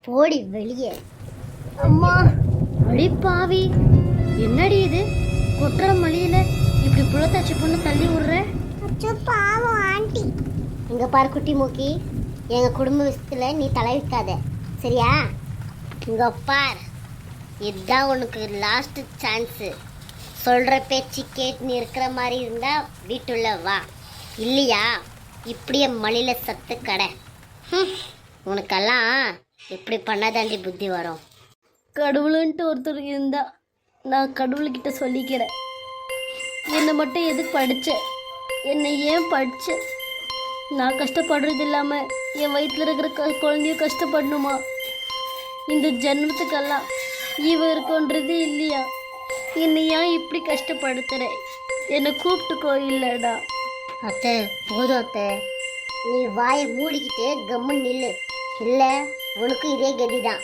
போடி வெளியே. அம்மா அடிப்பாவி, என்னடி இது? கொட்டுற மளியில இப்படி புள்ளத்தாச்சி பொண்ணு தள்ளி விடுற. பாவம் ஆண்டி. இங்க பாரு குட்டி மூக்கி, எங்க குடும்ப விஷயத்துல நீ தலை வைக்காத சரியா? இங்க பார், இதுதான் உனக்கு லாஸ்ட் சான்ஸு. சொல்ற பேச்சு கேட்டு நீ இருக்கிற மாதிரி இருந்தா வீட்டுள்ள வா, இல்லையா இப்படியே மளியில சத்து கடை. உனக்கெல்லாம் எப்படி பண்ணாதாண்டி புத்தி வரும்? கடவுளுன்ட்டு ஒருத்தர் இருந்தா நான் கடவுள்கிட்ட சொல்லிக்கிறேன். என்னை மட்டும் எதுக்கு படித்தேன்? என்னை ஏன் படித்தேன்? நான் கஷ்டப்படுறது இல்லாமல் என் வயிற்றில் இருக்கிற குழந்தையும் கஷ்டப்படணுமா? இந்த ஜென்மத்துக்கெல்லாம் ஈவ இருக்குன்றது இல்லையா? என்னை ஏன் இப்படி கஷ்டப்படுத்துகிறேன்? என்னை கூப்பிட்டுக்கோ இல்லைடா. அத்தை போதும் அத்தை, நீ வாயை மூடிக்கிட்டு கம்முன்னு நில்லு, இல்லை உனக்கு இதே கதி தான்.